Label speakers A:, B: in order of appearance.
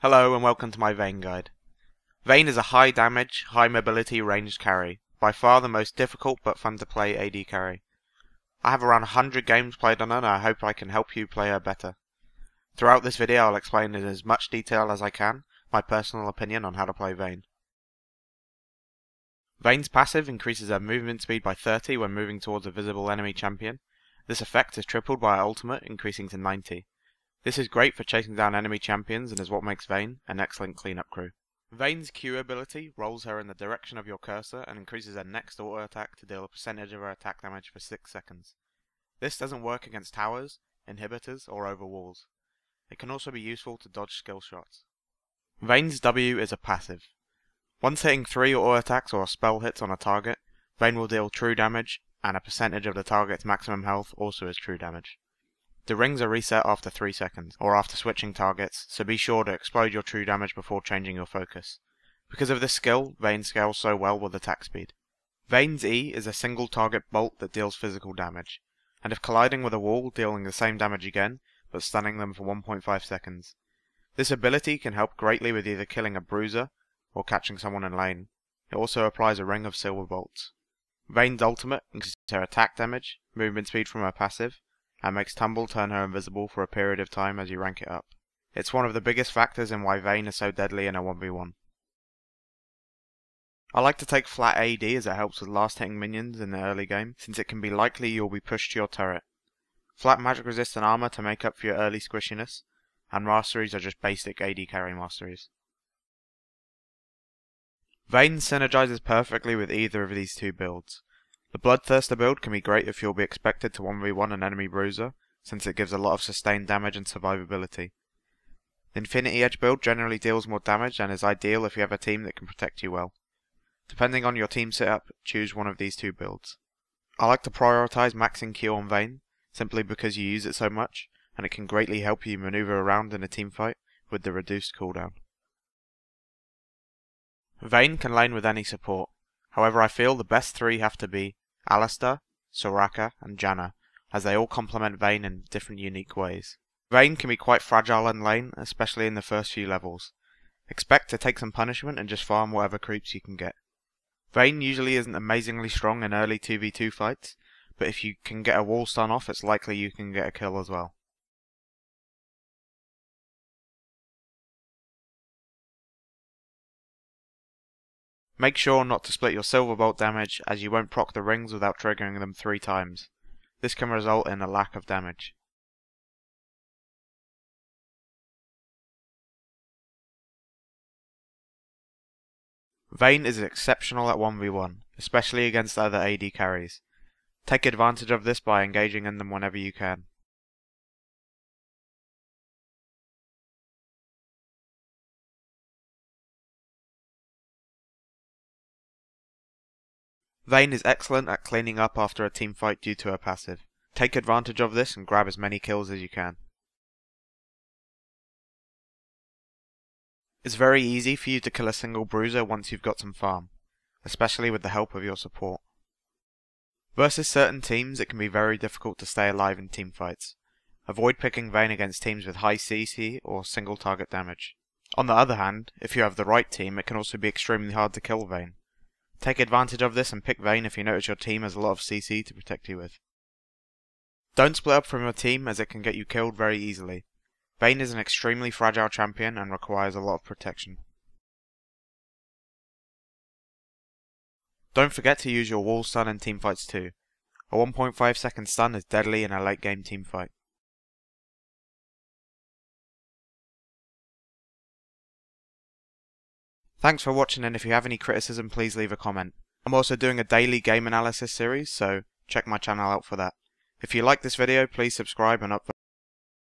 A: Hello and welcome to my Vayne guide. Vayne is a high damage, high mobility ranged carry, by far the most difficult but fun to play AD carry. I have around 100 games played on her and I hope I can help you play her better. Throughout this video I'll explain in as much detail as I can my personal opinion on how to play Vayne. Vayne's passive increases her movement speed by 30 when moving towards a visible enemy champion. This effect is tripled by her ultimate, increasing to 90. This is great for chasing down enemy champions and is what makes Vayne an excellent cleanup crew. Vayne's Q ability rolls her in the direction of your cursor and increases her next auto attack to deal a percentage of her attack damage for 6 seconds. This doesn't work against towers, inhibitors, or over walls. It can also be useful to dodge skill shots. Vayne's W is a passive. Once hitting 3 auto attacks or spell hits on a target, Vayne will deal true damage, and a percentage of the target's maximum health also is true damage. The rings are reset after 3 seconds, or after switching targets, so be sure to explode your true damage before changing your focus. Because of this skill, Vayne scales so well with attack speed. Vayne's E is a single target bolt that deals physical damage, and if colliding with a wall, dealing the same damage again, but stunning them for 1.5 seconds. This ability can help greatly with either killing a bruiser, or catching someone in lane. It also applies a ring of silver bolts. Vayne's ultimate increases her attack damage, movement speed from her passive, and makes Tumble turn her invisible for a period of time as you rank it up. It's one of the biggest factors in why Vayne is so deadly in a 1v1. I like to take flat AD as it helps with last hitting minions in the early game, since it can be likely you'll be pushed to your turret. Flat magic resistant armor to make up for your early squishiness, and masteries are just basic AD carry masteries. Vayne synergizes perfectly with either of these two builds. The Bloodthirster build can be great if you'll be expected to 1v1 an enemy bruiser, since it gives a lot of sustained damage and survivability. The Infinity Edge build generally deals more damage and is ideal if you have a team that can protect you well. Depending on your team setup, choose one of these two builds. I like to prioritize maxing Q on Vayne, simply because you use it so much, and it can greatly help you maneuver around in a teamfight with the reduced cooldown. Vayne can lane with any support, however I feel the best three have to be Alistar, Soraka, and Janna, as they all complement Vayne in different unique ways. Vayne can be quite fragile in lane, especially in the first few levels. Expect to take some punishment and just farm whatever creeps you can get. Vayne usually isn't amazingly strong in early 2v2 fights, but if you can get a wall stun off, it's likely you can get a kill as well. Make sure not to split your silver bolt damage, as you won't proc the rings without triggering them 3 times. This can result in a lack of damage. Vayne is exceptional at 1v1, especially against other AD carries. Take advantage of this by engaging in them whenever you can. Vayne is excellent at cleaning up after a teamfight due to her passive. Take advantage of this and grab as many kills as you can. It's very easy for you to kill a single bruiser once you've got some farm, especially with the help of your support. Versus certain teams it can be very difficult to stay alive in teamfights. Avoid picking Vayne against teams with high CC or single target damage. On the other hand, if you have the right team it can also be extremely hard to kill Vayne. Take advantage of this and pick Vayne if you notice your team has a lot of CC to protect you with. Don't split up from your team as it can get you killed very easily. Vayne is an extremely fragile champion and requires a lot of protection. Don't forget to use your wall stun in teamfights too. A 1.5 second stun is deadly in a late game teamfight. Thanks for watching, and if you have any criticism please leave a comment. I'm also doing a daily game analysis series, so check my channel out for that. If you like this video please subscribe and upvote